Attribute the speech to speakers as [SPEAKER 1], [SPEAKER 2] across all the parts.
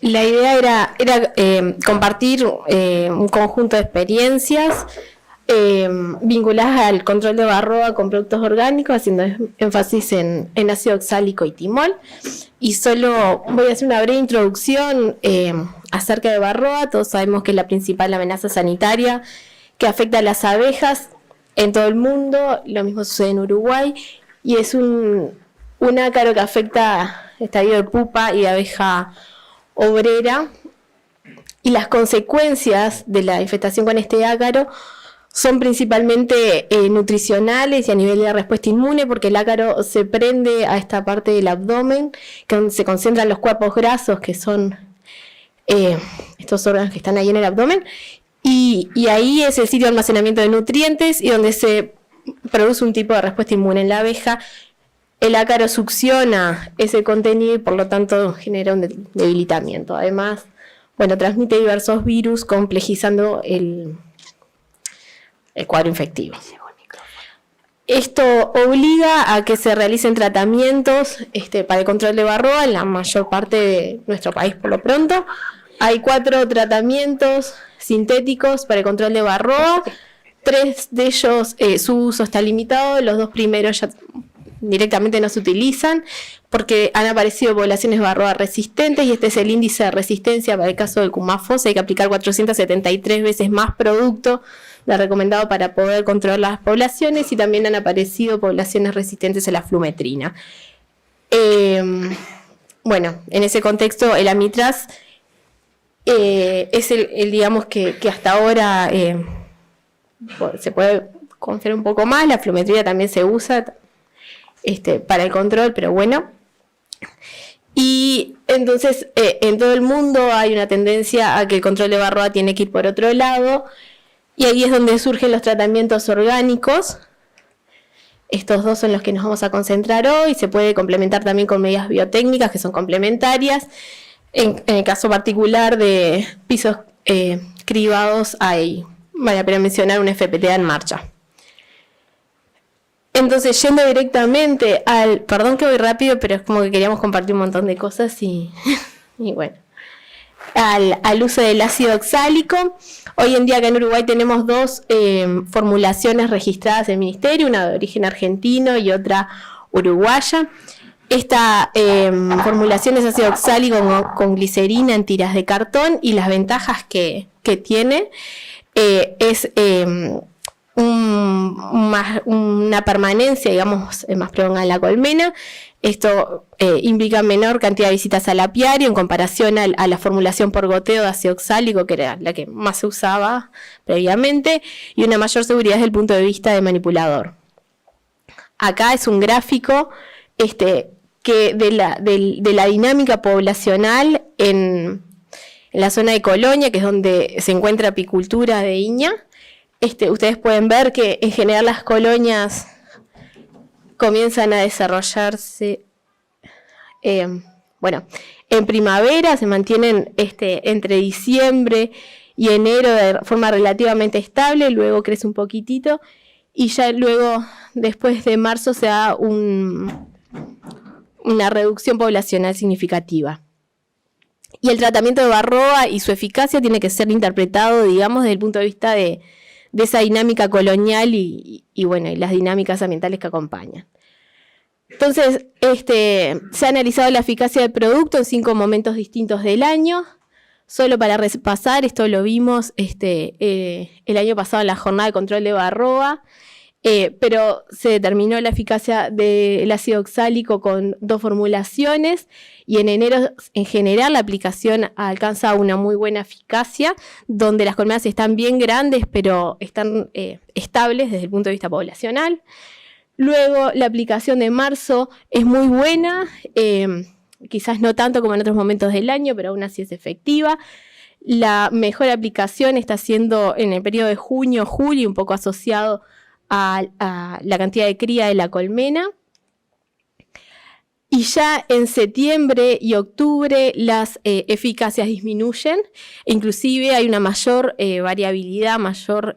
[SPEAKER 1] La idea era compartir un conjunto de experiencias vinculadas al control de varroa con productos orgánicos, haciendo énfasis en ácido oxálico y timol. Y solo voy a hacer una breve introducción acerca de varroa. Todos sabemos que es la principal amenaza sanitaria que afecta a las abejas en todo el mundo. Lo mismo sucede en Uruguay. Y es un ácaro que afecta estadio de pupa y de abeja obrera. Y las consecuencias de la infestación con este ácaro son principalmente nutricionales y a nivel de respuesta inmune, porque el ácaro se prende a esta parte del abdomen, que donde se concentran los cuerpos grasos, que son estos órganos que están ahí en el abdomen, y ahí es el sitio de almacenamiento de nutrientes y donde se produce un tipo de respuesta inmune en la abeja. El ácaro succiona ese contenido y por lo tanto genera un debilitamiento. Además, transmite diversos virus, complejizando el cuadro infectivo. Esto obliga a que se realicen tratamientos para el control de varroa en la mayor parte de nuestro país por lo pronto. Hay 4 tratamientos sintéticos para el control de varroa. 3 de ellos su uso está limitado, los 2 primeros ya directamente no se utilizan porque han aparecido poblaciones de varroa resistentes y este es el índice de resistencia para el caso del Cumafos. Hay que aplicar 473 veces más producto de recomendado para poder controlar las poblaciones y también han aparecido poblaciones resistentes a la flumetrina. En ese contexto el amitraz es el digamos que hasta ahora se puede confiar un poco más. La flumetrina también se usa para el control, pero bueno. Y entonces en todo el mundo hay una tendencia a que el control de varroa tiene que ir por otro lado, y ahí es donde surgen los tratamientos orgánicos. Estos 2 son los que nos vamos a concentrar hoy. Se puede complementar también con medidas biotécnicas que son complementarias. En el caso particular de pisos cribados vale la pena mencionar un FPTA en marcha. Entonces, yendo directamente perdón que voy rápido, pero es como que queríamos compartir un montón de cosas y bueno, al uso del ácido oxálico. Hoy en día acá en Uruguay tenemos 2 formulaciones registradas en el Ministerio, una de origen argentino y otra uruguaya. Esta formulación es ácido oxálico con glicerina en tiras de cartón, y las ventajas que tiene es una permanencia, digamos, más prolongada en la colmena. Esto implica menor cantidad de visitas al apiario en comparación a la formulación por goteo de ácido oxálico, que era la que más se usaba previamente, y una mayor seguridad desde el punto de vista de manipulador. Acá es un gráfico que de la dinámica poblacional en la zona de Colonia, que es donde se encuentra apicultura de Iña. Ustedes pueden ver que en general las colonias comienzan a desarrollarse, en primavera, se mantienen entre diciembre y enero de forma relativamente estable, luego crece un poquitito y ya luego, después de marzo, se da una reducción poblacional significativa. Y el tratamiento de varroa y su eficacia tiene que ser interpretado, digamos, desde el punto de vista de esa dinámica colonial y las dinámicas ambientales que acompañan. Entonces, se ha analizado la eficacia del producto en 5 momentos distintos del año. Solo para repasar, esto lo vimos el año pasado en la jornada de control de varroa, pero se determinó la eficacia del ácido oxálico con 2 formulaciones, y en enero en general la aplicación alcanza una muy buena eficacia, donde las colmenas están bien grandes pero están estables desde el punto de vista poblacional. Luego la aplicación de marzo es muy buena, quizás no tanto como en otros momentos del año, pero aún así es efectiva. La mejor aplicación está siendo en el periodo de junio, julio, un poco asociado a la cantidad de cría de la colmena. Y ya en septiembre y octubre las eficacias disminuyen, inclusive hay una mayor variabilidad, mayor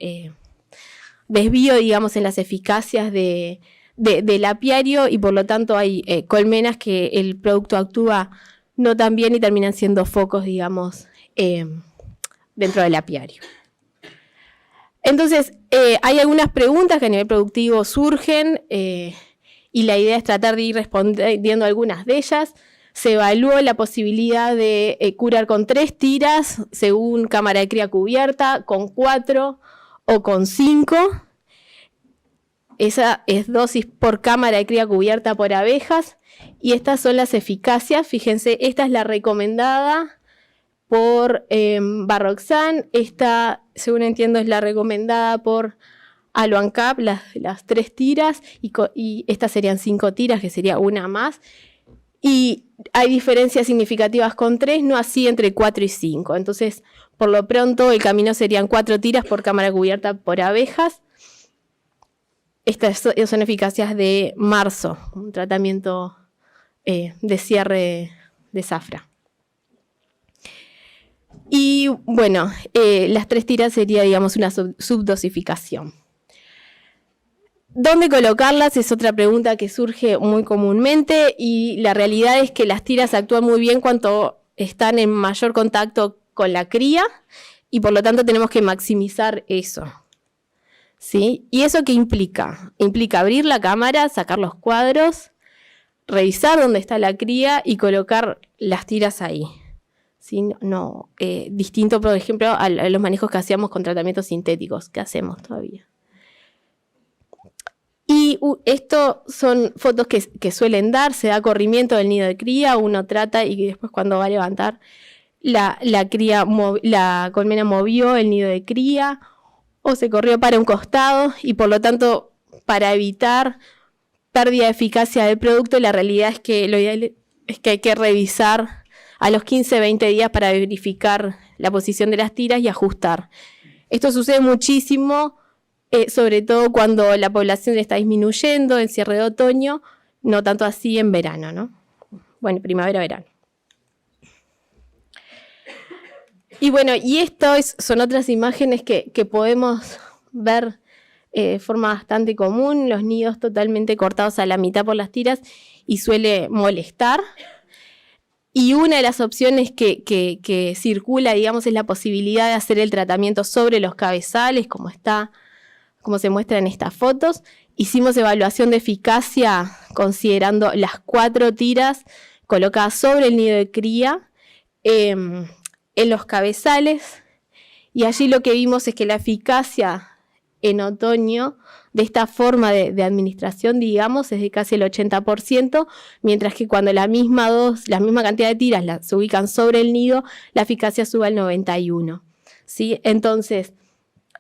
[SPEAKER 1] desvío, digamos, en las eficacias del apiario, y por lo tanto hay colmenas que el producto actúa no tan bien y terminan siendo focos, digamos, dentro del apiario. Entonces, hay algunas preguntas que a nivel productivo surgen y la idea es tratar de ir respondiendo a algunas de ellas. Se evaluó la posibilidad de curar con 3 tiras según cámara de cría cubierta, con 4 o con 5. Esa es dosis por cámara de cría cubierta por abejas. Y estas son las eficacias. Fíjense, esta es la recomendada por Barroxan. Esta, según entiendo, es la recomendada por Aloancap, las 3 tiras. Y estas serían 5 tiras, que sería una más. Y hay diferencias significativas con 3, no así entre 4 y 5. Entonces, por lo pronto, el camino serían 4 tiras por cámara cubierta por abejas. Estas son eficacias de marzo, un tratamiento de cierre de zafra. Y bueno, las 3 tiras sería, digamos, una subdosificación. ¿Dónde colocarlas? Es otra pregunta que surge muy comúnmente y la realidad es que las tiras actúan muy bien cuando están en mayor contacto con la cría y por lo tanto tenemos que maximizar eso. ¿Sí? ¿Y eso qué implica? Implica abrir la cámara, sacar los cuadros, revisar dónde está la cría y colocar las tiras ahí. ¿Sí? Distinto, por ejemplo, a los manejos que hacíamos con tratamientos sintéticos, que hacemos todavía. Y esto son fotos que suelen dar, se da corrimiento del nido de cría, uno trata y después cuando va a levantar la colmena movió el nido de cría o se corrió para un costado y por lo tanto para evitar pérdida de eficacia del producto, la realidad es que lo ideal es que hay que revisar a los 15-20 días para verificar la posición de las tiras y ajustar. Esto sucede muchísimo. Sobre todo cuando la población está disminuyendo en cierre de otoño, no tanto así en verano, ¿no? Bueno, primavera-verano. Y bueno, y estas son otras imágenes que podemos ver de forma bastante común, los nidos totalmente cortados a la mitad por las tiras y suele molestar. Y una de las opciones que circula, digamos, es la posibilidad de hacer el tratamiento sobre los cabezales, como se muestra en estas fotos. Hicimos evaluación de eficacia considerando las 4 tiras colocadas sobre el nido de cría en los cabezales y allí lo que vimos es que la eficacia en otoño de esta forma de administración, digamos, es de casi el 80%, mientras que cuando la misma cantidad de tiras se ubican sobre el nido, la eficacia sube al 91%. ¿Sí? Entonces,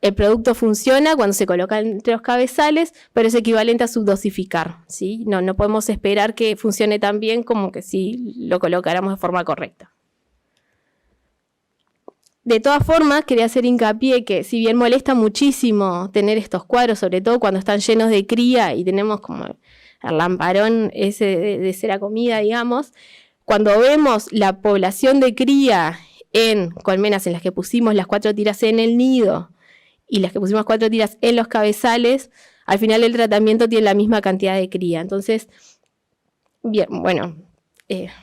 [SPEAKER 1] el producto funciona cuando se coloca entre los cabezales, pero es equivalente a subdosificar, ¿sí? No podemos esperar que funcione tan bien como que si lo colocáramos de forma correcta. De todas formas, quería hacer hincapié que si bien molesta muchísimo tener estos cuadros, sobre todo cuando están llenos de cría y tenemos como el lamparón ese de cera comida, digamos, cuando vemos la población de cría en colmenas en las que pusimos las 4 tiras en el nido, y las que pusimos 4 tiras en los cabezales, al final el tratamiento tiene la misma cantidad de cría. Entonces, bien, bueno,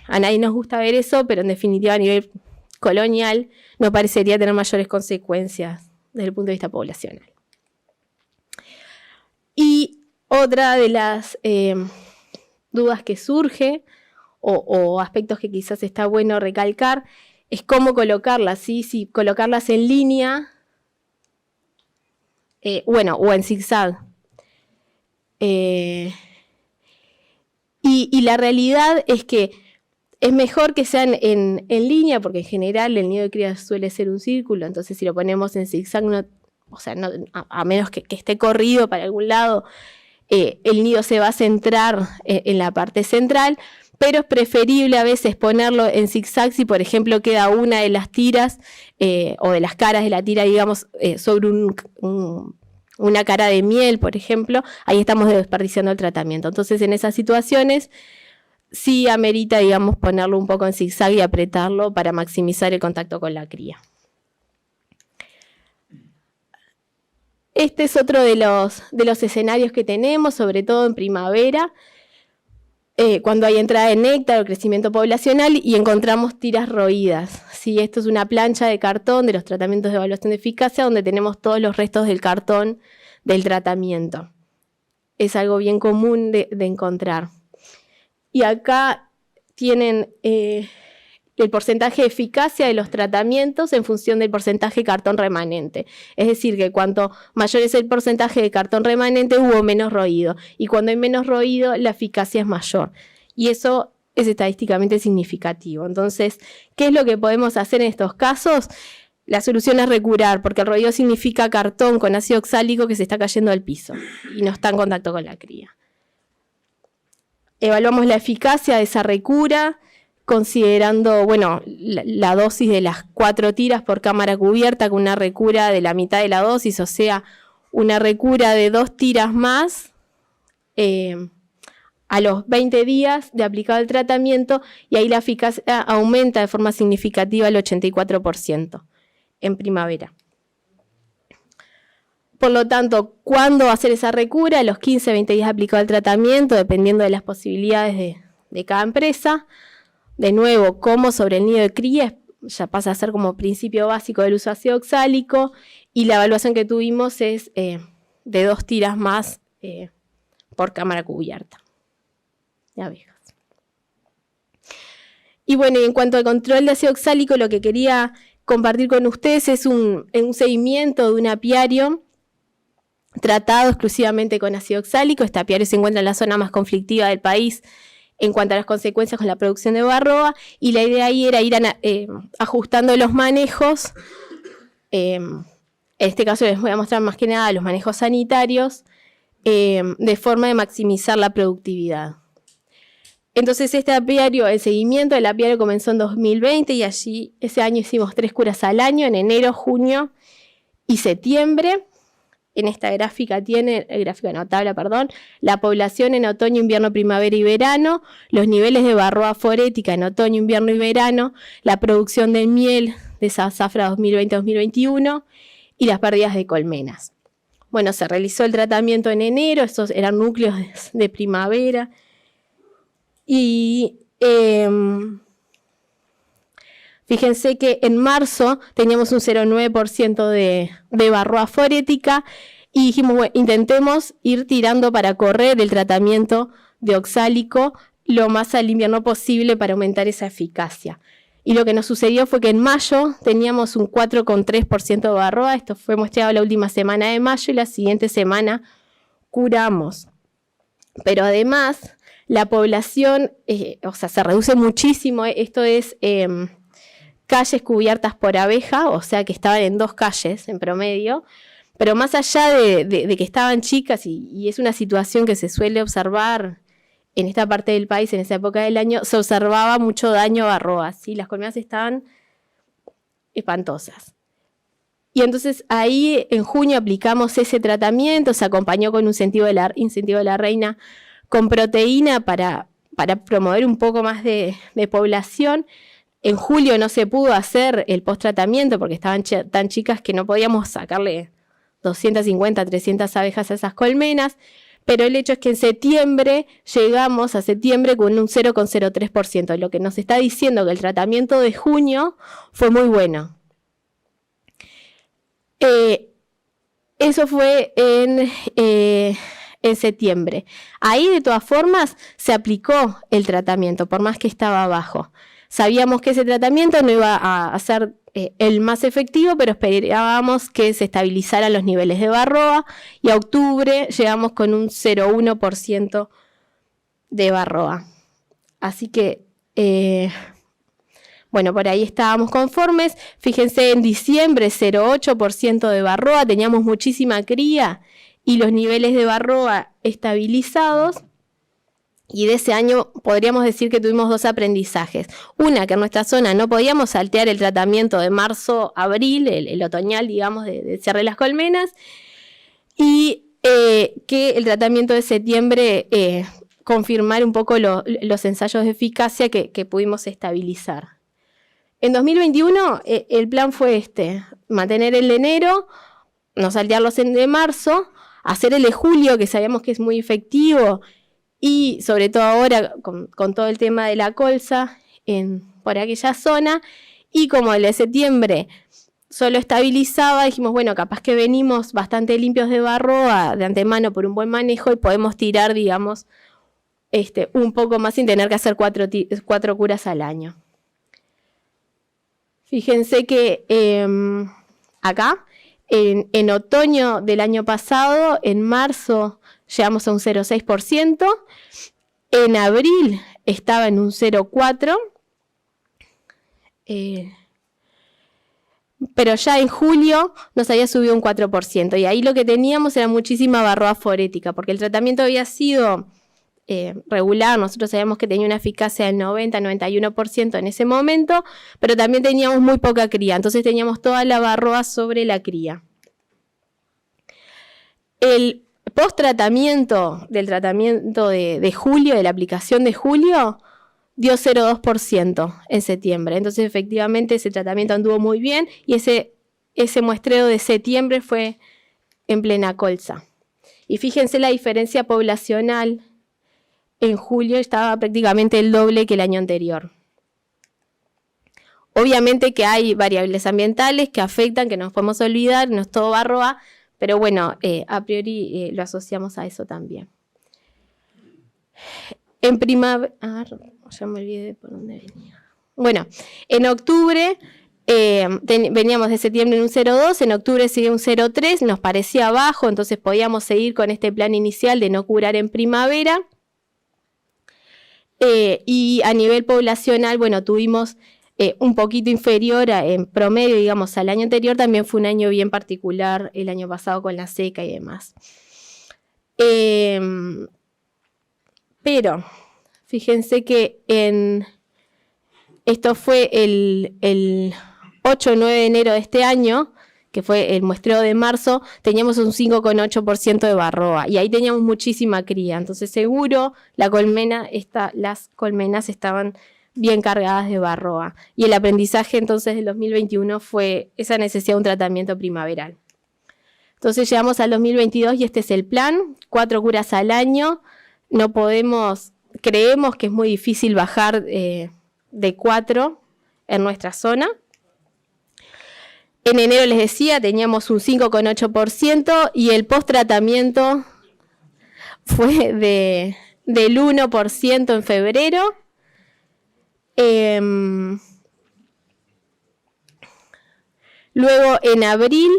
[SPEAKER 1] a nadie nos gusta ver eso, pero en definitiva a nivel colonial no parecería tener mayores consecuencias desde el punto de vista poblacional. Y otra de las dudas que surge, o aspectos que quizás está bueno recalcar, es cómo colocarlas, ¿sí? Si colocarlas en línea, o en zigzag. Y la realidad es que es mejor que sean en línea, porque en general el nido de cría suele ser un círculo, entonces si lo ponemos en zigzag, a menos que esté corrido para algún lado, el nido se va a centrar en la parte central, pero es preferible a veces ponerlo en zigzag si, por ejemplo, queda una de las tiras o de las caras de la tira, digamos, sobre una cara de miel, por ejemplo, ahí estamos desperdiciando el tratamiento. Entonces, en esas situaciones, sí amerita, digamos, ponerlo un poco en zigzag y apretarlo para maximizar el contacto con la cría. Este es otro de los escenarios que tenemos, sobre todo en primavera. cuando hay entrada de néctar o crecimiento poblacional y encontramos tiras roídas. ¿Sí? Esto es una plancha de cartón de los tratamientos de evaluación de eficacia donde tenemos todos los restos del cartón del tratamiento. Es algo bien común de encontrar. Y acá tienen el porcentaje de eficacia de los tratamientos en función del porcentaje de cartón remanente. Es decir, que cuanto mayor es el porcentaje de cartón remanente, hubo menos roído. Y cuando hay menos roído, la eficacia es mayor. Y eso es estadísticamente significativo. Entonces, ¿qué es lo que podemos hacer en estos casos? La solución es recurar, porque el roído significa cartón con ácido oxálico que se está cayendo al piso y no está en contacto con la cría. Evaluamos la eficacia de esa recura, considerando, bueno, la dosis de las 4 tiras por cámara cubierta con una recura de la mitad de la dosis, o sea, una recura de 2 tiras más a los 20 días de aplicado el tratamiento, y ahí la eficacia aumenta de forma significativa al 84% en primavera. Por lo tanto, ¿cuándo hacer esa recura? A los 15-20 días aplicado el tratamiento, dependiendo de las posibilidades de cada empresa. De nuevo, como sobre el nido de cría, ya pasa a ser como principio básico del uso de ácido oxálico, y la evaluación que tuvimos es de 2 tiras más por cámara cubierta de abejas. Y bueno, y en cuanto al control de ácido oxálico, lo que quería compartir con ustedes es un seguimiento de un apiario tratado exclusivamente con ácido oxálico. Este apiario se encuentra en la zona más conflictiva del país en cuanto a las consecuencias con la producción de varroa, y la idea ahí era ir ajustando los manejos. En este caso les voy a mostrar más que nada los manejos sanitarios, de forma de maximizar la productividad. Entonces el seguimiento del apiario comenzó en 2020 y allí ese año hicimos 3 curas al año, en enero, junio y septiembre. En esta gráfica tabla, la población en otoño, invierno, primavera y verano, los niveles de varroa forética en otoño, invierno y verano, la producción de miel de esa zafra 2020-2021 y las pérdidas de colmenas. Bueno, se realizó el tratamiento en enero, estos eran núcleos de primavera. Y fíjense que en marzo teníamos un 0,9% de varroa forética y dijimos, bueno, intentemos ir tirando para correr el tratamiento de oxálico lo más al invierno posible para aumentar esa eficacia. Y lo que nos sucedió fue que en mayo teníamos un 4,3% de varroa, esto fue muestreado la última semana de mayo y la siguiente semana curamos. Pero además la población, se reduce muchísimo, esto es calles cubiertas por abeja, o sea que estaban en 2 calles en promedio, pero más allá de que estaban chicas, y es una situación que se suele observar en esta parte del país, en esa época del año, se observaba mucho daño a varroa, ¿sí? Las colmenas estaban espantosas. Y entonces ahí en junio aplicamos ese tratamiento, se acompañó con un incentivo de la reina con proteína para promover un poco más de población. En julio no se pudo hacer el post-tratamiento porque estaban tan chicas que no podíamos sacarle 250, 300 abejas a esas colmenas, pero el hecho es que en septiembre llegamos a septiembre con un 0,03%, lo que nos está diciendo que el tratamiento de junio fue muy bueno. Eso fue en septiembre. Ahí, de todas formas, se aplicó el tratamiento, por más que estaba bajo. Sabíamos que ese tratamiento no iba a ser el más efectivo, pero esperábamos que se estabilizaran los niveles de varroa, y a octubre llegamos con un 0,1% de varroa. Así que, bueno, por ahí estábamos conformes. Fíjense, en diciembre 0,8% de varroa, teníamos muchísima cría y los niveles de varroa estabilizados. Y de ese año podríamos decir que tuvimos 2 aprendizajes. Una, que en nuestra zona no podíamos saltear el tratamiento de marzo a abril, el otoñal, digamos, de cierre de las colmenas, y que el tratamiento de septiembre confirmar un poco los ensayos de eficacia que pudimos estabilizar. En 2021 el plan fue mantener el de enero, no saltearlos en de marzo, hacer el de julio, que sabíamos que es muy efectivo, y sobre todo ahora con todo el tema de la colza por aquella zona, y como el de septiembre solo estabilizaba, dijimos, bueno, capaz que venimos bastante limpios de varroa de antemano por un buen manejo y podemos tirar, digamos, un poco más sin tener que hacer 4 curas al año. Fíjense que acá, en otoño del año pasado, en marzo, llegamos a un 0,6%, en abril estaba en un 0,4%, pero ya en julio nos había subido un 4%, y ahí lo que teníamos era muchísima varroa forética, porque el tratamiento había sido regular. Nosotros sabíamos que tenía una eficacia del 90-91% en ese momento, pero también teníamos muy poca cría, entonces teníamos toda la varroa sobre la cría. El post-tratamiento del tratamiento de julio, de la aplicación de julio, dio 0,2% en septiembre. Entonces, efectivamente, ese tratamiento anduvo muy bien y ese muestreo de septiembre fue en plena colza. Y fíjense la diferencia poblacional. En julio estaba prácticamente el doble que el año anterior. Obviamente que hay variables ambientales que afectan, que nos podemos olvidar, no es todo varroa, pero bueno, a priori lo asociamos a eso también. En primavera, ya me olvidé por dónde venía. Bueno, en octubre veníamos de septiembre en un 0,2, en octubre sigue un 0,3, nos parecía bajo, entonces podíamos seguir con este plan inicial de no curar en primavera. Y a nivel poblacional, bueno, tuvimos un poquito inferior en promedio, digamos, al año anterior. También fue un año bien particular el año pasado con la seca y demás. Pero fíjense que esto fue el 8 o 9 de enero de este año, que fue el muestreo de marzo, teníamos un 5,8% de varroa, y ahí teníamos muchísima cría. Entonces seguro las colmenas estaban bien cargadas de varroa. Y el aprendizaje entonces del 2021 fue esa necesidad de un tratamiento primaveral. Entonces llegamos al 2022 y este es el plan: 4 curas al año. Creemos que es muy difícil bajar de 4 en nuestra zona. En enero, les decía, teníamos un 5,8% y el post-tratamiento fue del 1% en febrero. Luego, en abril,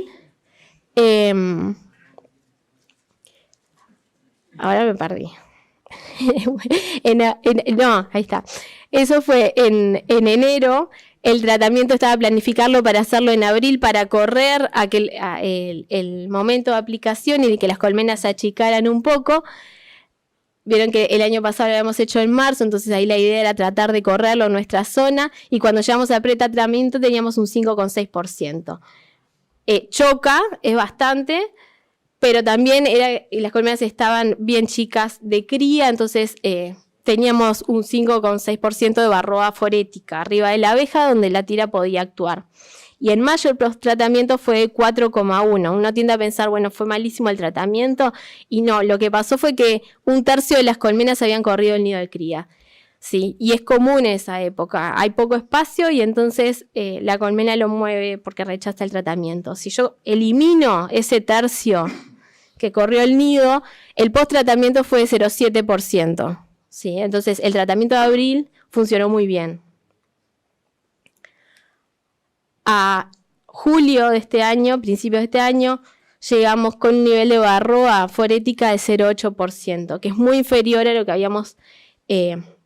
[SPEAKER 1] ahora me perdí. No, ahí está. Eso fue en enero. El tratamiento estaba planificarlo para hacerlo en abril, para correr el momento de aplicación y de que las colmenas se achicaran un poco. Vieron que el año pasado lo habíamos hecho en marzo, entonces ahí la idea era tratar de correrlo en nuestra zona, y cuando llegamos al pretratamiento teníamos un 5,6%. Choca, es bastante, pero también las colmenas estaban bien chicas de cría, entonces teníamos un 5,6% de varroa forética arriba de la abeja donde la tira podía actuar. Y en mayo el post-tratamiento fue 4,1. Uno tiende a pensar, bueno, fue malísimo el tratamiento, y no, lo que pasó fue que 1/3 de las colmenas habían corrido el nido de cría. Sí, y es común en esa época, hay poco espacio y entonces la colmena lo mueve porque rechaza el tratamiento. Si yo elimino ese tercio que corrió el nido, el post-tratamiento fue de 0,7%. ¿Sí? Entonces el tratamiento de abril funcionó muy bien. A julio de este año, principios de este año, llegamos con un nivel de varroa forética de 0,8%, que es muy inferior a lo que habíamos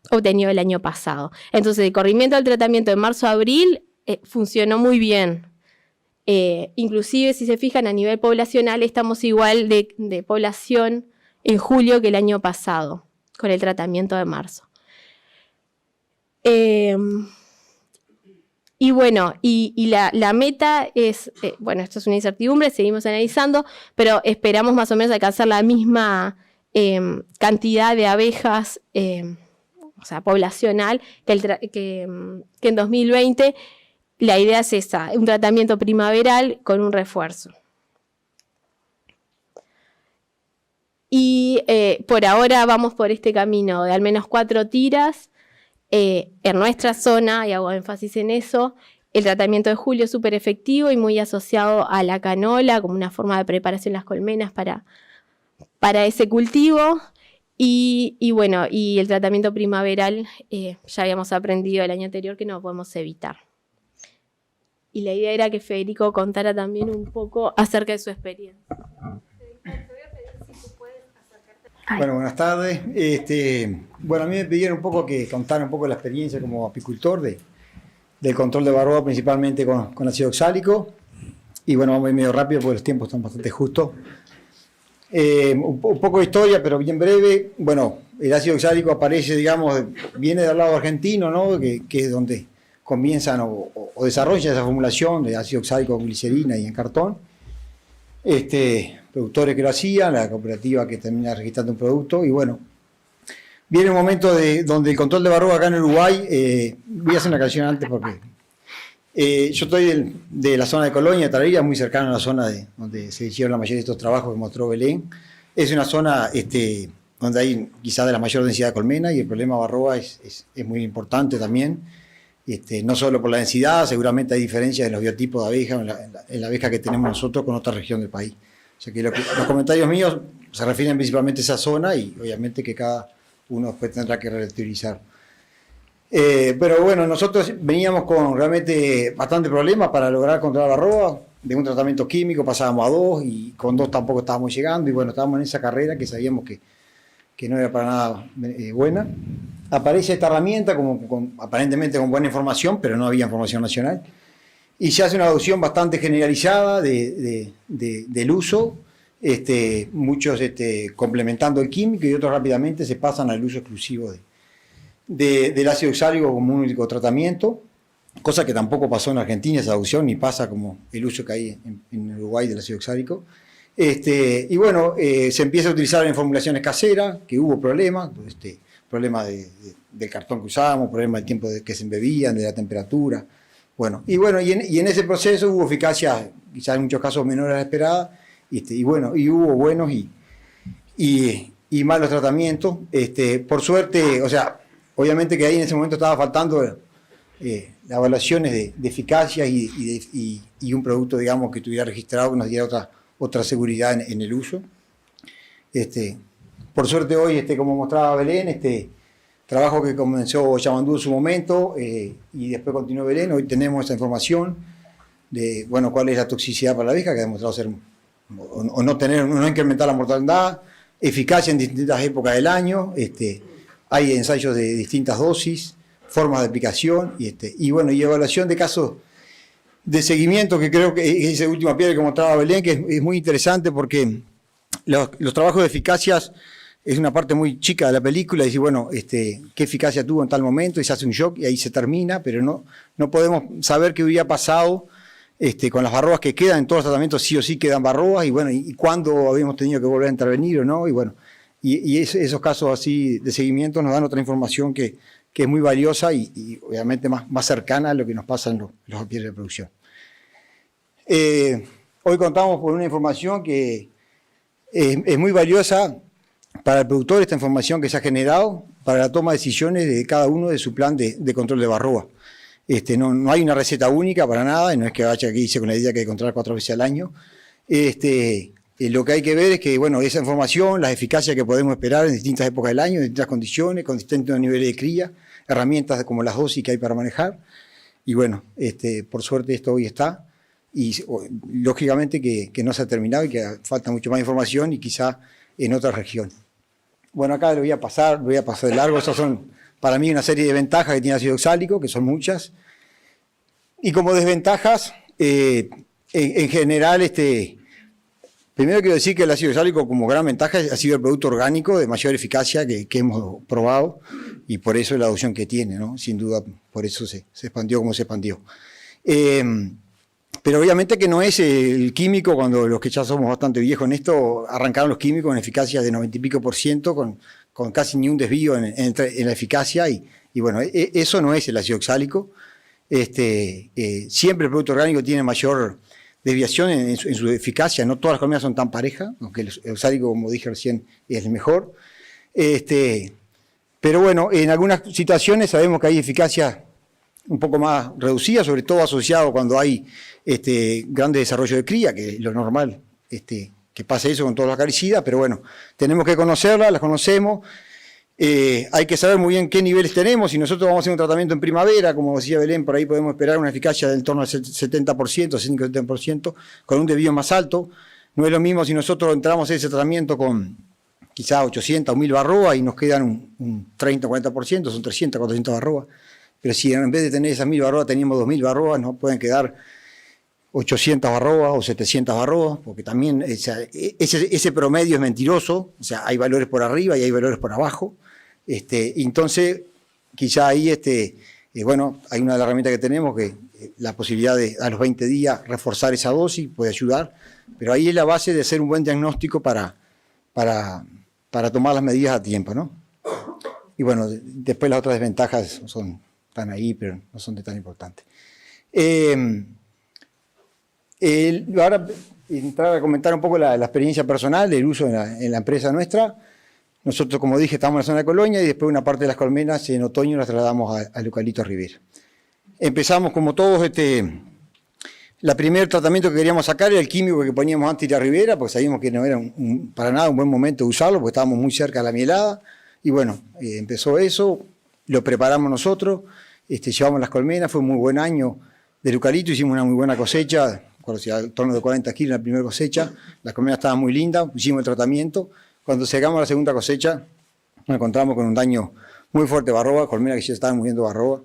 [SPEAKER 1] obtenido el año pasado. Entonces, el corrimiento del tratamiento de marzo a abril funcionó muy bien. Inclusive, si se fijan, a nivel poblacional estamos igual de población en julio que el año pasado, con el tratamiento de marzo. Y bueno, y la meta es, bueno, esto es una incertidumbre, seguimos analizando, pero esperamos más o menos alcanzar la misma cantidad de abejas, o sea, poblacional, que en 2020. La idea es esa, un tratamiento primaveral con un refuerzo. Y por ahora vamos por este camino de al menos 4 tiras. En nuestra zona, y hago énfasis en eso, el tratamiento de Julio es súper efectivo y muy asociado a la canola como una forma de preparación de las colmenas para ese cultivo. Y bueno, y el tratamiento primaveral ya habíamos aprendido el año anterior que no podemos evitar. Y la idea era que Federico contara también un poco acerca de su experiencia.
[SPEAKER 2] Bueno, buenas tardes. Bueno, a mí me pidieron un poco que contara un poco la experiencia como apicultor del control de varroa, principalmente con ácido oxálico. Y bueno, vamos a ir medio rápido porque los tiempos están bastante justos. Un poco de historia, pero bien breve. Bueno, el ácido oxálico aparece, digamos, viene del lado argentino, ¿no? Que es donde comienzan o desarrollan esa formulación de ácido oxálico con glicerina y en cartón. Productores que lo hacían, la cooperativa que termina registrando un producto, y bueno, viene un momento donde el control de varroa acá en Uruguay, voy a hacer una canción antes porque yo estoy de la zona de Colonia, Tararira, muy cercana a la zona donde se hicieron la mayoría de estos trabajos que mostró Belén. Es una zona donde hay quizás de la mayor densidad de colmena, y el problema varroa es muy importante también. No solo por la densidad, seguramente hay diferencias en los biotipos de abeja, en la abeja que tenemos nosotros con otra región del país. O sea que los comentarios míos se refieren principalmente a esa zona, y obviamente que cada uno después tendrá que relativizar. Pero bueno, nosotros veníamos con realmente bastante problemas para lograr controlar la varroa. De un tratamiento químico pasábamos a 2, y con 2 tampoco estábamos llegando, y bueno, estábamos en esa carrera que sabíamos que no era para nada buena. Aparece esta herramienta aparentemente con buena información, pero no había información nacional, y se hace una adopción bastante generalizada del uso, muchos complementando el químico, y otros rápidamente se pasan al uso exclusivo del ácido oxálico como un único tratamiento, cosa que tampoco pasó en Argentina, esa adopción, ni pasa como el uso que hay en Uruguay del ácido oxálico. Y bueno, se empieza a utilizar en formulaciones caseras, que hubo problemas, problema del cartón que usábamos, problema del tiempo que se embebían, de la temperatura. Bueno, y en ese proceso hubo eficacia, quizás en muchos casos menores a la esperada, y hubo buenos y malos tratamientos. Por suerte, o sea, obviamente que ahí en ese momento estaba faltando las evaluaciones de eficacia y un producto, digamos, que estuviera registrado, que nos diera otra seguridad en el uso. Por suerte hoy, como mostraba Belén, trabajo que comenzó Yamandú en su momento, y después continuó Belén, hoy tenemos esa información de, bueno, cuál es la toxicidad para la abeja, que ha demostrado ser, o no incrementar la mortalidad, eficacia en distintas épocas del año, hay ensayos de distintas dosis, formas de aplicación, y evaluación de casos de seguimiento, que creo que es esa última piedra que mostraba Belén, que es muy interesante porque los trabajos de eficacias es una parte muy chica de la película, y decir, bueno, qué eficacia tuvo en tal momento, y se hace un shock y ahí se termina, pero no podemos saber qué hubiera pasado con las varroas que quedan. En todos los tratamientos sí o sí quedan varroas, y cuándo habíamos tenido que volver a intervenir o no, y esos casos así de seguimiento nos dan otra información que es muy valiosa y obviamente más cercana a lo que nos pasa en los pieles de producción. Hoy contamos con una información que es muy valiosa para el productor, esta información que se ha generado para la toma de decisiones de cada uno de su plan de control de varroa. No hay una receta única para nada, y no es que vaya aquí dice con la idea que hay que controlar 4 veces al año. Lo que hay que ver es que, bueno, esa información, las eficacias que podemos esperar en distintas épocas del año, en distintas condiciones, con distintos niveles de cría, herramientas como las dosis que hay para manejar. Y bueno, por suerte esto hoy está, y lógicamente que no se ha terminado y que falta mucho más información, y quizá en otras regiones. Bueno, acá lo voy a pasar de largo. Esas son para mí una serie de ventajas que tiene el ácido oxálico, que son muchas. Y como desventajas, en general, primero quiero decir que el ácido oxálico como gran ventaja ha sido el producto orgánico de mayor eficacia que hemos probado, y por eso la adopción que tiene, ¿no? Sin duda, por eso se expandió como se expandió. Pero obviamente que no es el químico, cuando los que ya somos bastante viejos en esto, arrancaron los químicos en eficacia de 90 y pico %, con casi ni un desvío en la eficacia, y bueno, eso no es el ácido oxálico. Siempre el producto orgánico tiene mayor desviación en su eficacia. No todas las colmenas son tan parejas, aunque el osárico, como dije recién, es el mejor. Pero bueno, en algunas situaciones sabemos que hay eficacia un poco más reducida, sobre todo asociado cuando hay grandes desarrollos de cría, que es lo normal que pase eso con todos los acaricidas, pero bueno, tenemos que conocerlas, las conocemos. Hay que saber muy bien qué niveles tenemos. Si nosotros vamos a hacer un tratamiento en primavera, como decía Belén, por ahí podemos esperar una eficacia del torno al 70%, 5-70%, con un desvío más alto. No es lo mismo si nosotros entramos en ese tratamiento con quizás 800 o 1000 barroas y nos quedan un 30 o 40%, son 300 o 400 barroas. Pero si en vez de tener esas 1000 barroas teníamos 2000 barroas, nos pueden quedar 800 barroas o 700 barroas, porque también ese promedio es mentiroso. O sea, hay valores por arriba y hay valores por abajo. Entonces, quizá ahí, bueno, hay una de las herramientas que tenemos, que la posibilidad de a los 20 días reforzar esa dosis puede ayudar, pero ahí es la base de hacer un buen diagnóstico para tomar las medidas a tiempo, ¿no? Y bueno, después las otras desventajas están ahí, pero no son de tan importantes. Ahora entrar a comentar un poco la experiencia personal del uso en la empresa nuestra. Nosotros, como dije, estamos en la zona de Colonia y después una parte de las colmenas en otoño las trasladamos al Eucalipto Rivera. Empezamos como todos, el primer tratamiento que queríamos sacar era el químico que poníamos antes de ir a Rivera, porque sabíamos que no era para nada un buen momento de usarlo, porque estábamos muy cerca de la mielada. Y bueno, empezó eso, lo preparamos nosotros, llevamos las colmenas, fue un muy buen año del eucalipto, hicimos una muy buena cosecha, en torno de 40 kilos en la primera cosecha, las colmenas estaban muy lindas, hicimos el tratamiento. Cuando llegamos a la segunda cosecha, nos encontramos con un daño muy fuerte de barroa, colmenas que ya estaban muriendo barroa.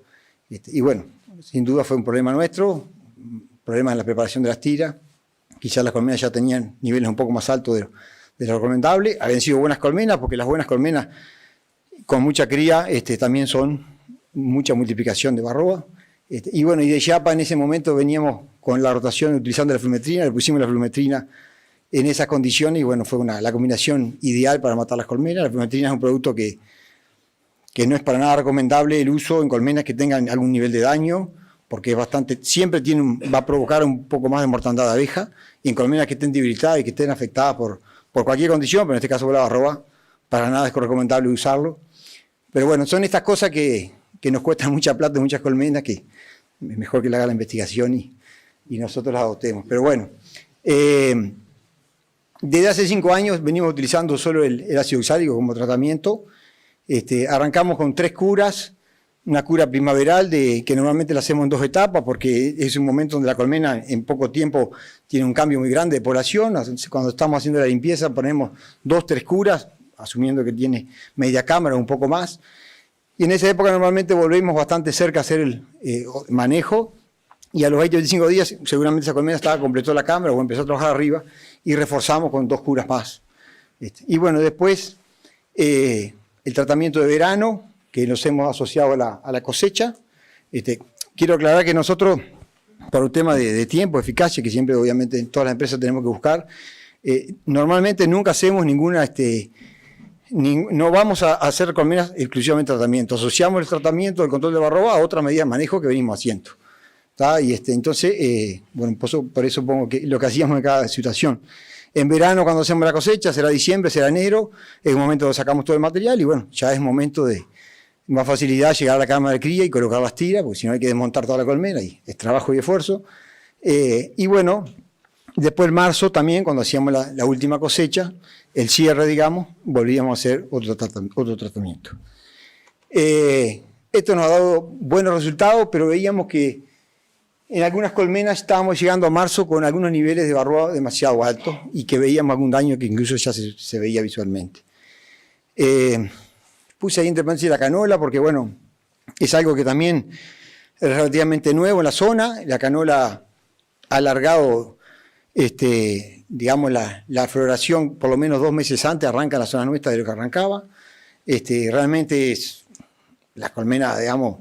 [SPEAKER 2] Y bueno, sin duda fue un problema nuestro, problemas en la preparación de las tiras. Quizás las colmenas ya tenían niveles un poco más altos de lo recomendable. Habían sido buenas colmenas, porque las buenas colmenas con mucha cría también son mucha multiplicación de barroa. Y bueno, y de Yapa en ese momento veníamos con la rotación utilizando la flumetrina, le pusimos la flumetrina en esas condiciones y bueno, fue la combinación ideal para matar las colmenas. La flumetrina es un producto que no es para nada recomendable el uso en colmenas que tengan algún nivel de daño, porque es siempre va a provocar un poco más de mortandad de abeja, y en colmenas que estén debilitadas y que estén afectadas por cualquier condición, pero en este caso por la barroa, para nada es recomendable usarlo. Pero bueno, son estas cosas que nos cuestan mucha plata en muchas colmenas, que es mejor que le haga la investigación y nosotros las adoptemos. Pero bueno, desde hace 5 años venimos utilizando solo el ácido oxálico como tratamiento. Arrancamos con 3 curas, una cura primaveral que normalmente la hacemos en 2 etapas porque es un momento donde la colmena en poco tiempo tiene un cambio muy grande de población. Cuando estamos haciendo la limpieza ponemos 2-3 curas, asumiendo que tiene media cámara o un poco más. Y en esa época normalmente volvemos bastante cerca a hacer el manejo y a los 20-25 días seguramente esa colmena estaba completó la cámara o empezó a trabajar arriba y reforzamos con 2 curas más. Y bueno, después el tratamiento de verano, que nos hemos asociado a la cosecha. Quiero aclarar que nosotros, por un tema de tiempo, eficacia, que siempre obviamente en todas las empresas tenemos que buscar, normalmente nunca hacemos no vamos a hacer colmenas exclusivamente tratamiento. Asociamos el tratamiento del control de barroa a otra medida de manejo que venimos haciendo. ¿Tá? Y entonces, bueno, por eso pongo que lo que hacíamos en cada situación. En verano, cuando hacemos la cosecha, será diciembre, será enero, es un momento donde sacamos todo el material y bueno, ya es momento de más facilidad llegar a la cámara de cría y colocar las tiras, porque si no hay que desmontar toda la colmena y es trabajo y esfuerzo. Y bueno, después en marzo también, cuando hacíamos la última cosecha, el cierre, digamos, volvíamos a hacer otro tratamiento. Esto nos ha dado buenos resultados, pero veíamos que en algunas colmenas estábamos llegando a marzo con algunos niveles de barroa demasiado altos y que veíamos algún daño que incluso ya se veía visualmente. Puse ahí entre paréntesis la canola porque, bueno, es algo que también es relativamente nuevo en la zona. La canola ha alargado, digamos, la floración por lo menos 2 meses antes, arranca en la zona nuestra de lo que arrancaba. Realmente las colmenas, digamos,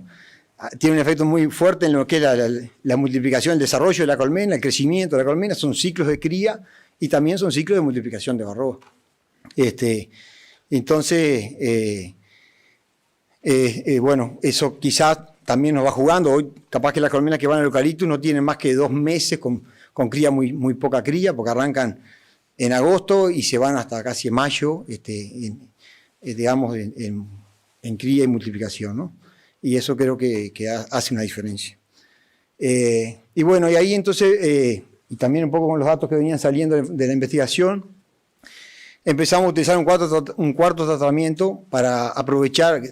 [SPEAKER 2] tiene un efecto muy fuerte en lo que es la multiplicación, el desarrollo de la colmena, el crecimiento de la colmena. Son ciclos de cría y también son ciclos de multiplicación de barroa. Entonces, bueno, eso quizás también nos va jugando. Hoy capaz que las colmenas que van al eucalipto no tienen más que 2 meses con con cría muy poca cría, porque arrancan en agosto y se van hasta casi mayo, digamos, en cría y multiplicación, ¿no? Y eso creo que hace una diferencia. Y bueno, y ahí entonces, y también un poco con los datos que venían saliendo de la investigación, empezamos a utilizar un cuarto tratamiento para aprovechar,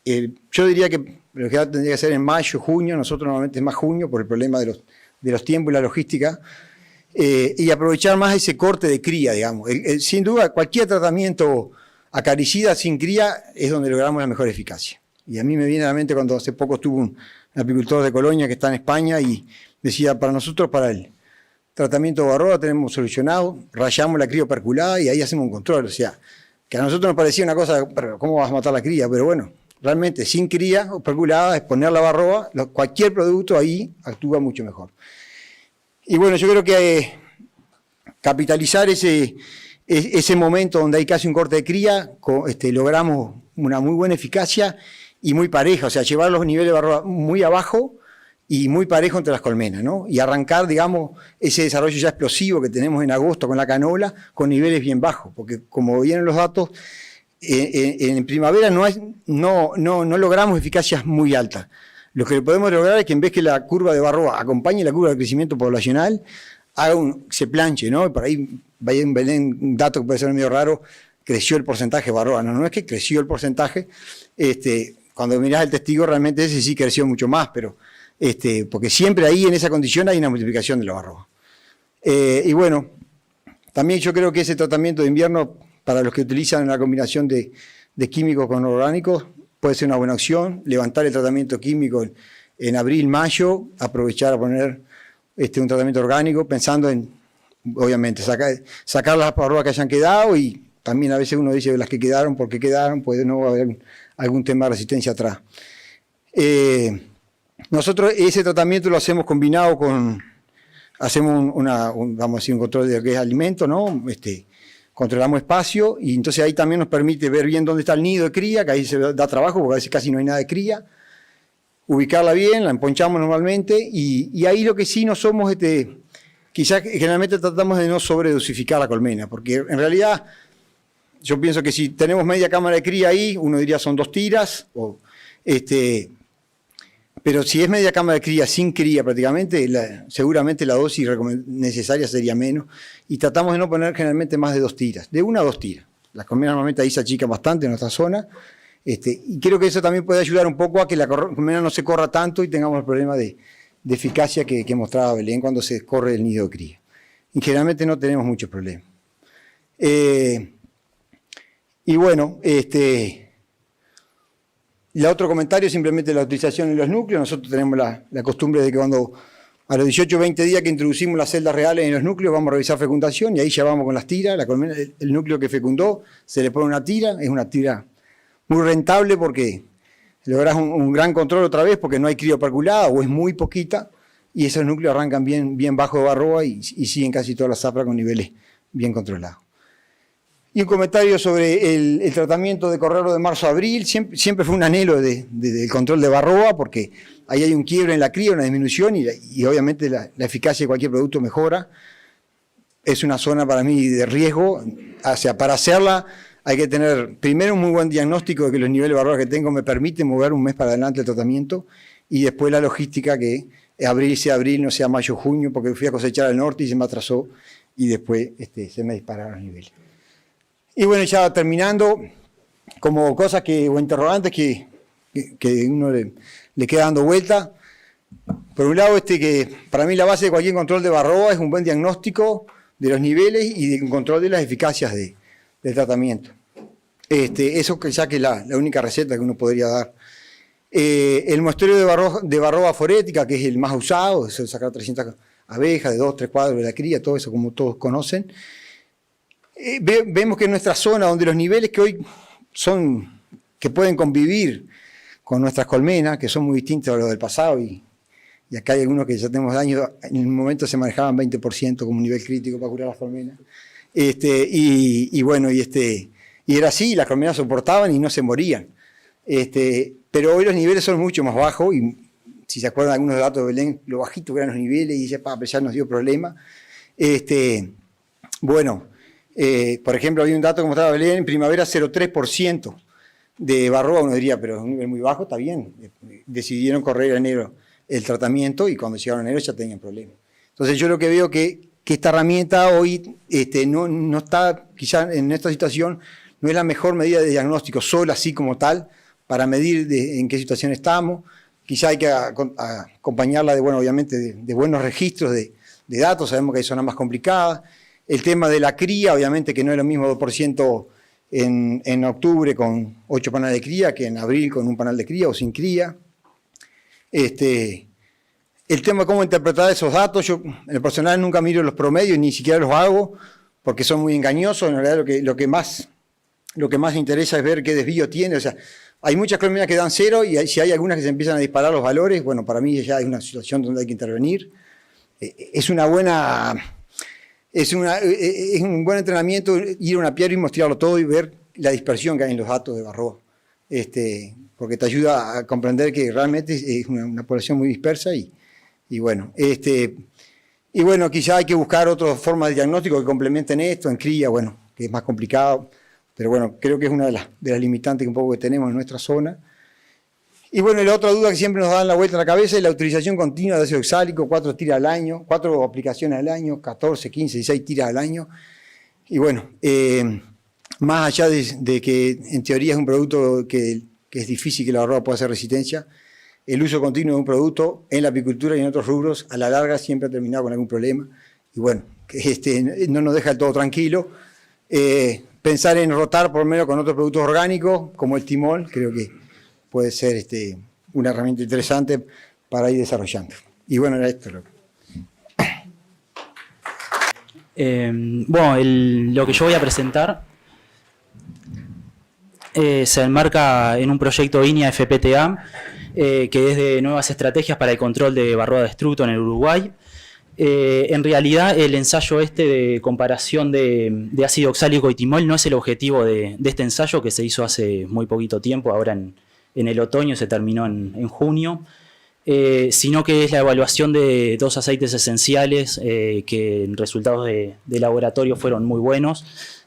[SPEAKER 2] yo diría que lo que tendría que ser en mayo, junio, nosotros normalmente es más junio por el problema de los tiempos y la logística, y aprovechar más ese corte de cría, digamos. Sin duda, cualquier tratamiento acaricida sin cría es donde logramos la mejor eficacia. Y a mí me viene a la mente cuando hace poco estuvo un apicultor de Colonia que está en España y decía, para nosotros, para el tratamiento de varroa tenemos solucionado, rayamos la cría operculada y ahí hacemos un control. O sea, que a nosotros nos parecía una cosa, ¿cómo vas a matar la cría? Pero bueno, realmente sin cría operculada, exponer la varroa, cualquier producto ahí actúa mucho mejor. Y bueno, yo creo que capitalizar ese momento donde hay casi un corte de cría, logramos una muy buena eficacia y muy pareja, o sea, llevar los niveles de varroa muy abajo y muy parejo entre las colmenas, ¿no? Y arrancar, digamos, ese desarrollo ya explosivo que tenemos en agosto con la canola con niveles bien bajos, porque como vienen los datos, en primavera no logramos eficacias muy altas. Lo que podemos lograr es que en vez que la curva de varroa acompañe la curva de crecimiento poblacional, se planche, ¿no? Y por ahí vaya un dato que puede ser medio raro, creció el porcentaje de varroa. No es que creció el porcentaje, cuando mirás el testigo realmente ese sí creció mucho más, pero porque siempre ahí en esa condición hay una multiplicación de la varroa. Y bueno, también yo creo que ese tratamiento de invierno para los que utilizan la combinación de químicos con orgánicos puede ser una buena opción, levantar el tratamiento químico en abril, mayo, aprovechar a poner un tratamiento orgánico pensando en, obviamente, sacar las varroas que hayan quedado y también a veces uno dice las que quedaron, ¿por qué quedaron? Puede no haber algún tema de resistencia atrás. Nosotros ese tratamiento lo hacemos combinado con, hacemos vamos a decir, un control de lo que es alimento, ¿no? Controlamos espacio y entonces ahí también nos permite ver bien dónde está el nido de cría, que ahí se da trabajo porque a veces casi no hay nada de cría, ubicarla bien, la emponchamos normalmente y ahí lo que sí no somos, quizás generalmente tratamos de no sobredosificar la colmena, porque en realidad yo pienso que si tenemos media cámara de cría ahí, uno diría son 2 tiras, pero si es media cámara de cría sin cría prácticamente, seguramente la dosis necesaria sería menos y tratamos de no poner generalmente más de 2 tiras, de 1 a 2 tiras. Las colmenas normalmente ahí se achican bastante en nuestra zona y creo que eso también puede ayudar un poco a que la colmena no se corra tanto y tengamos el problema de eficacia que mostraba Belén cuando se corre el nido de cría. Y generalmente no tenemos muchos problemas. Y bueno, el otro comentario es simplemente la utilización en los núcleos. Nosotros tenemos la costumbre de que cuando a los 18 o 20 días que introducimos las celdas reales en los núcleos vamos a revisar fecundación y ahí ya vamos con las tiras. La colmena, el núcleo que fecundó se le pone una tira, es una tira muy rentable porque lográs un gran control otra vez porque no hay cría operculada o es muy poquita y esos núcleos arrancan bien bajo de varroa y siguen casi todas las zafras con niveles bien controlados. Y un comentario sobre el tratamiento de correrlo de marzo a abril. Siempre fue un anhelo del control de varroa porque ahí hay un quiebre en la cría, una disminución y obviamente la eficacia de cualquier producto mejora. Es una zona para mí de riesgo. O sea, para hacerla hay que tener primero un muy buen diagnóstico de que los niveles de varroa que tengo me permiten mover un mes para adelante el tratamiento y después la logística que abril sea abril, no sea mayo o junio, porque fui a cosechar al norte y se me atrasó y después se me dispararon los niveles. Y bueno, ya terminando, como cosas o interrogantes que uno le queda dando vuelta. Por un lado, que para mí la base de cualquier control de varroa es un buen diagnóstico de los niveles y de un control de las eficacias del tratamiento. Eso ya que es la única receta que uno podría dar. El muestreo de varroa forética, que es el más usado, es sacar 300 abejas de 2 o 3 cuadros de la cría, todo eso como todos conocen. Vemos que en nuestra zona, donde los niveles que hoy que pueden convivir con nuestras colmenas, que son muy distintos a los del pasado, y acá hay algunos que ya tenemos años, en el momento se manejaban 20% como un nivel crítico para curar las colmenas. Y era así, las colmenas soportaban y no se morían. Pero hoy los niveles son mucho más bajos y si se acuerdan algunos datos de Belén, lo bajito que eran los niveles, y ya nos dio problema. Bueno, por ejemplo, había un dato como estaba Belén, en primavera 0,3% de Barroa, uno diría, pero es un nivel muy bajo, está bien. Decidieron correr en enero el tratamiento y cuando llegaron a enero ya tenían problemas. Entonces yo lo que veo que esta herramienta hoy no está, quizá en esta situación, no es la mejor medida de diagnóstico sola, así como tal, para medir en qué situación estamos. Quizá hay que acompañarla de, bueno, obviamente, de buenos registros de datos, sabemos que hay zonas más complicadas. El tema de la cría, obviamente que no es lo mismo 2% en octubre con 8 panales de cría que en abril con un panal de cría o sin cría. El tema de cómo interpretar esos datos, yo en el personal nunca miro los promedios, ni siquiera los hago, porque son muy engañosos. En realidad lo que más interesa es ver qué desvío tiene. O sea, hay muchas colmenas que dan 0 y si hay algunas que se empiezan a disparar los valores, bueno, para mí ya hay una situación donde hay que intervenir. Es un buen entrenamiento ir a una piedra y mostrarlo todo y ver la dispersión que hay en los datos de Barroa. Porque te ayuda a comprender que realmente es una población muy dispersa y bueno, quizá hay que buscar otras formas de diagnóstico que complementen esto, en cría, bueno, que es más complicado, pero bueno, creo que es una de las limitantes que un poco que tenemos en nuestra zona. Y bueno, la otra duda que siempre nos dan la vuelta a la cabeza es la utilización continua de ácido oxálico, 4 tiras al año, 4 aplicaciones al año, 14, 15, 16 tiras al año. Y bueno, más allá de que en teoría es un producto que es difícil que la Barroa pueda hacer resistencia, el uso continuo de un producto en la apicultura y en otros rubros, a la larga siempre ha terminado con algún problema. Y bueno, no nos deja del todo tranquilo. Pensar en rotar por lo menos con otros productos orgánicos, como el timol, creo que puede ser una herramienta interesante para ir desarrollando. Y bueno, era esto.
[SPEAKER 3] Lo que yo voy a presentar se enmarca en un proyecto INIA FPTA, que es de nuevas estrategias para el control de Varroa destructo en el Uruguay. En realidad, el ensayo de comparación de ácido oxálico y timol no es el objetivo de este ensayo, que se hizo hace muy poquito tiempo, ahora en el otoño, se terminó en junio, sino que es la evaluación de 2 aceites esenciales que en resultados de laboratorio fueron muy buenos,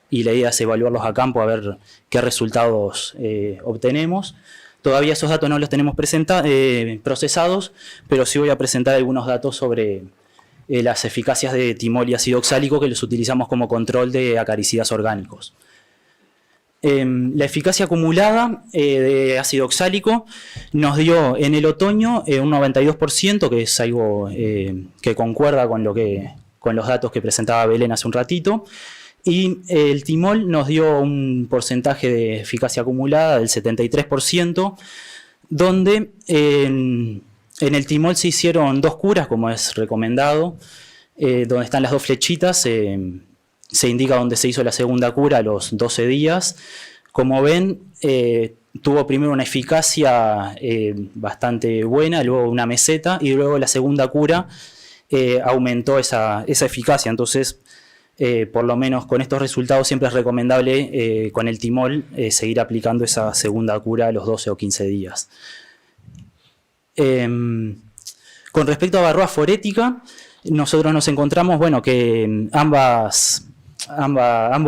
[SPEAKER 3] y la idea es evaluarlos a campo a ver qué resultados obtenemos. Todavía esos datos no los tenemos procesados, pero sí voy a presentar algunos datos sobre las eficacias de timol y ácido oxálico que los utilizamos como control de acaricidas orgánicos. La eficacia acumulada de ácido oxálico nos dio en el otoño un 92%, que es algo que concuerda con los datos que presentaba Belén hace un ratito. Y el timol nos dio un porcentaje de eficacia acumulada del 73%, donde en el timol se hicieron 2 curas, como es recomendado, donde están las 2 flechitas, se indica dónde se hizo la segunda cura a los 12 días. Como ven, tuvo primero una eficacia bastante buena, luego una meseta, y luego la segunda cura aumentó esa eficacia. Entonces, por lo menos con estos resultados siempre es recomendable con el timol seguir aplicando esa segunda cura a los 12 o 15 días. Con respecto a Varroa forética, nosotros nos encontramos que ambos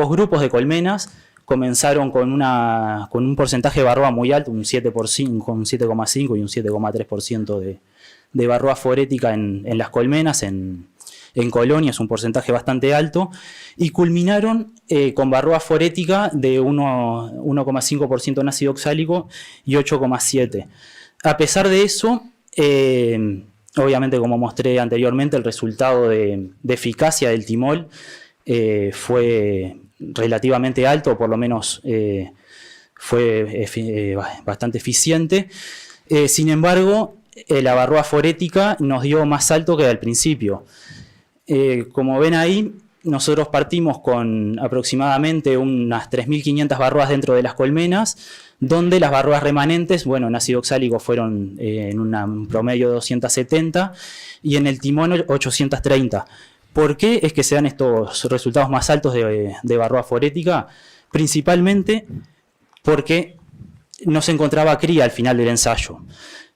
[SPEAKER 3] grupos de colmenas comenzaron con un porcentaje de Varroa muy alto, un 7%, con un 7,5 y un 7,3% de Varroa forética en las colmenas, en colonias, un porcentaje bastante alto, y culminaron con Varroa forética de 1,5% en ácido oxálico y 8,7%. A pesar de eso, obviamente, como mostré anteriormente, el resultado de eficacia del timol fue relativamente alto, o por lo menos fue bastante eficiente. Sin embargo, la Varroa forética nos dio más alto que al principio. Como ven ahí, nosotros partimos con aproximadamente unas 3.500 Varroas dentro de las colmenas, donde las Varroas remanentes, en ácido oxálico fueron en un promedio de 270 y en el timón 830. ¿Por qué es que se dan estos resultados más altos de Varroa forética? Principalmente porque no se encontraba cría al final del ensayo.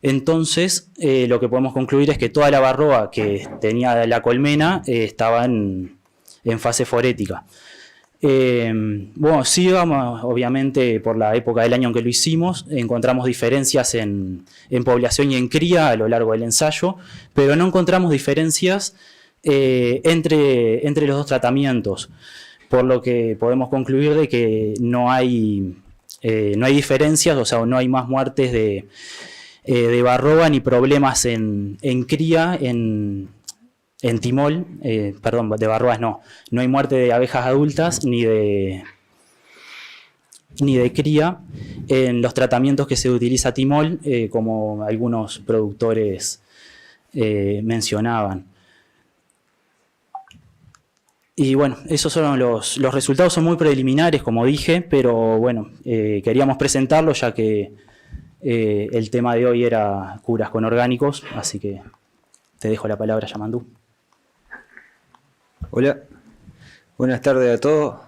[SPEAKER 3] Entonces, lo que podemos concluir es que toda la barroa que tenía la colmena estaba en fase forética. Bueno, sí, vamos, obviamente, por la época del año en que lo hicimos, encontramos diferencias en población y en cría a lo largo del ensayo, pero no encontramos diferencias entre los dos tratamientos, por lo que podemos concluir de que no hay diferencias, o sea, no hay más muertes de barroa ni problemas en cría, en timol, perdón, de barroas no hay muerte de abejas adultas ni de cría en los tratamientos que se utiliza timol, como algunos productores mencionaban. Y bueno, esos son los resultados, son muy preliminares, como dije, pero bueno, queríamos presentarlos ya que el tema de hoy era curas con orgánicos, así que te dejo la palabra, Yamandú.
[SPEAKER 4] Hola, buenas tardes a todos.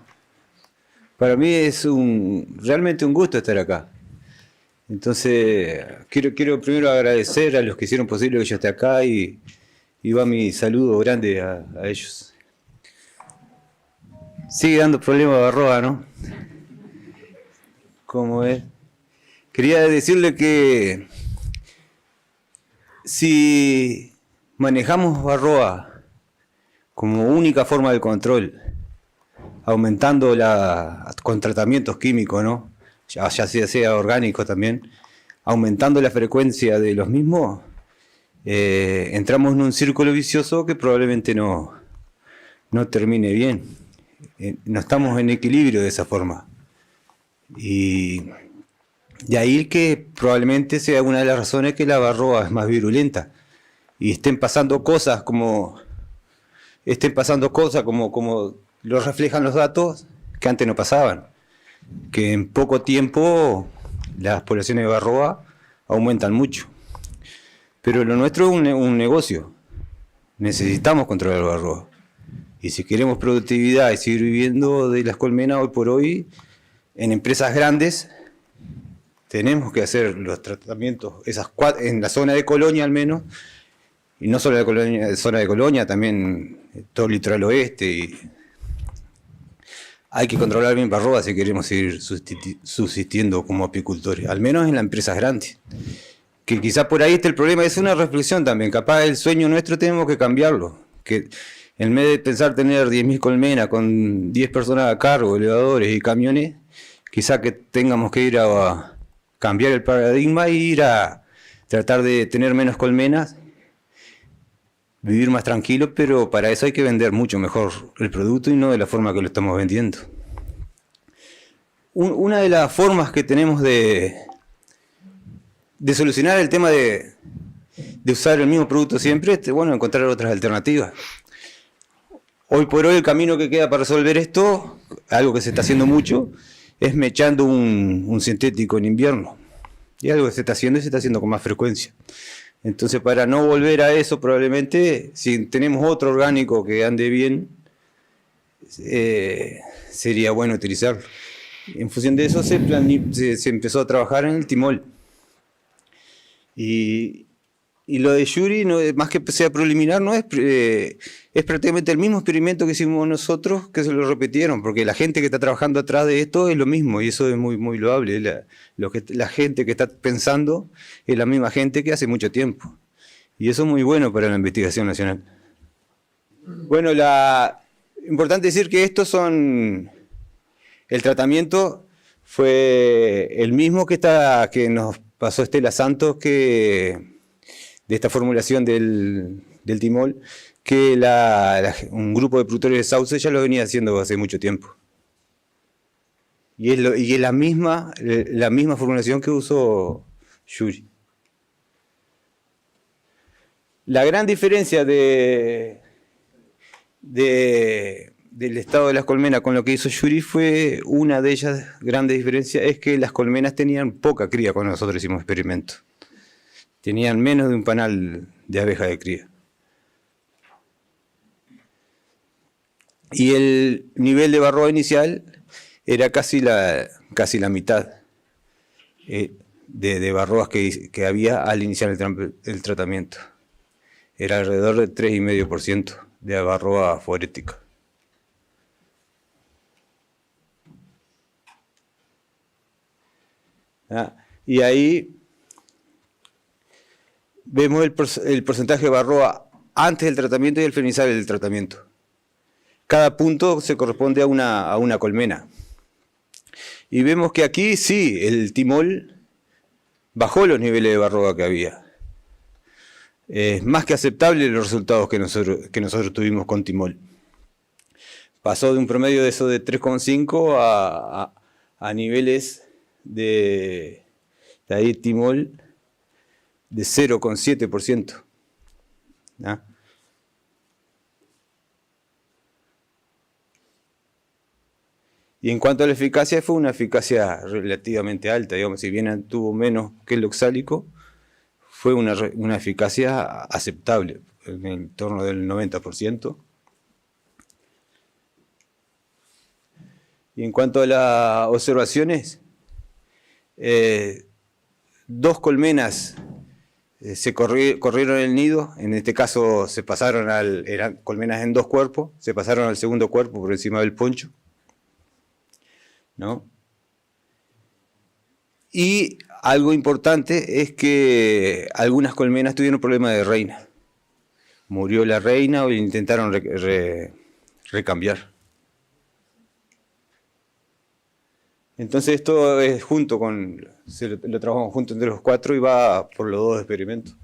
[SPEAKER 4] Para mí es realmente un gusto estar acá. Entonces, quiero primero agradecer a los que hicieron posible que yo esté acá y va mi saludo grande a ellos. Sigue dando problemas de barroa, ¿no? ¿Cómo es? Quería decirle que si manejamos barroa como única forma de control, aumentando con tratamientos químicos, ¿no? Ya sea orgánico también, aumentando la frecuencia de los mismos, entramos en un círculo vicioso que probablemente no termine bien. No estamos en equilibrio de esa forma. Y de ahí que probablemente sea una de las razones que la barroa es más virulenta. Y estén pasando cosas como lo reflejan los datos que antes no pasaban. Que en poco tiempo las poblaciones de barroa aumentan mucho. Pero lo nuestro es un negocio. Necesitamos controlar la barroa. Y si queremos productividad y seguir viviendo de las colmenas hoy por hoy, en empresas grandes, tenemos que hacer los tratamientos, en la zona de Colonia al menos, y no solo la zona de Colonia, también todo el litoral oeste. Y hay que controlar bien barroa si queremos seguir subsistiendo como apicultores, al menos en las empresas grandes. Que quizás por ahí está el problema, es una reflexión también, capaz el sueño nuestro tenemos que cambiarlo, que en vez de pensar tener 10.000 colmenas con 10 personas a cargo, elevadores y camiones, quizá que tengamos que ir a cambiar el paradigma e ir a tratar de tener menos colmenas, vivir más tranquilo, pero para eso hay que vender mucho mejor el producto y no de la forma que lo estamos vendiendo. Una de las formas que tenemos de solucionar el tema de usar el mismo producto siempre es, bueno, encontrar otras alternativas. Hoy por hoy el camino que queda para resolver esto, algo que se está haciendo mucho, es mechando un sintético en invierno. Y algo que se está haciendo y se está haciendo con más frecuencia. Entonces, para no volver a eso, probablemente, si tenemos otro orgánico que ande bien, sería bueno utilizarlo. En función de eso se empezó a trabajar en el timol. Y lo de Yuri, más que sea preliminar, no es prácticamente el mismo experimento que hicimos nosotros, que se lo repitieron, porque la gente que está trabajando atrás de esto es lo mismo, y eso es muy, muy loable. La gente que está pensando es la misma gente que hace mucho tiempo. Y eso es muy bueno para la investigación nacional. Bueno, importante decir que el tratamiento fue el mismo que nos pasó Estela Santos, de esta formulación del timol, que un grupo de productores de sauce ya lo venía haciendo hace mucho tiempo. Y es la misma formulación que usó Yuri. La gran diferencia del estado de las colmenas con lo que hizo Yuri fue, una de ellas grandes diferencias, es que las colmenas tenían poca cría cuando nosotros hicimos experimentos. Tenían menos de un panal de abejas de cría. Y el nivel de barroa inicial era casi la mitad. de Varroas que había al iniciar el tratamiento. Era alrededor del 3,5% de Varroa forética. Y ahí vemos el porcentaje de Varroa antes del tratamiento y al finalizar el tratamiento. Cada punto se corresponde a una colmena. Y vemos que aquí sí, el timol bajó los niveles de Varroa que había. Es más que aceptable los resultados que nosotros tuvimos con timol. Pasó de un promedio de eso de 3,5 a niveles de ahí timol de 0,7%. ¿Ah? Y en cuanto a la eficacia, fue una eficacia relativamente alta, digamos, si bien tuvo menos que el oxálico, fue una eficacia aceptable, en el torno del 90%. Y en cuanto a las observaciones, 2 colmenas se corrieron el nido, en este caso se pasaron eran colmenas en 2 cuerpos, se pasaron al segundo cuerpo por encima del poncho, ¿no? Y algo importante es que algunas colmenas tuvieron problemas de reina. Murió la reina o intentaron recambiar. Entonces esto es lo trabajamos junto entre los 4 y va por los 2 experimentos.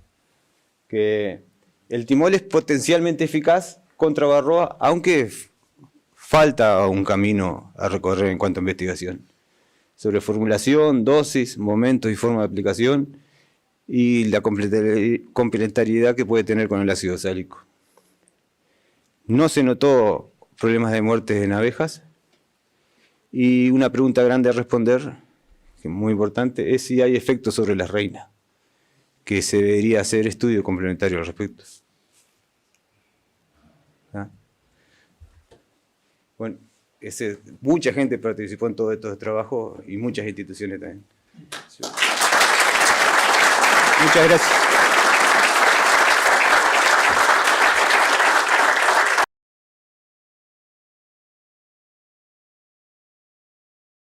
[SPEAKER 4] Que el timol es potencialmente eficaz contra Varroa, aunque falta un camino a recorrer en cuanto a investigación. Sobre formulación, dosis, momentos y forma de aplicación y la complementariedad que puede tener con el ácido oxálico. No se notó problemas de muerte en abejas. Y una pregunta grande a responder, que es muy importante, es si hay efectos sobre las reinas, que se debería hacer estudio complementario al respecto. ¿Ah? Bueno, mucha gente participó en todo estos trabajos y muchas instituciones también. Muchas gracias.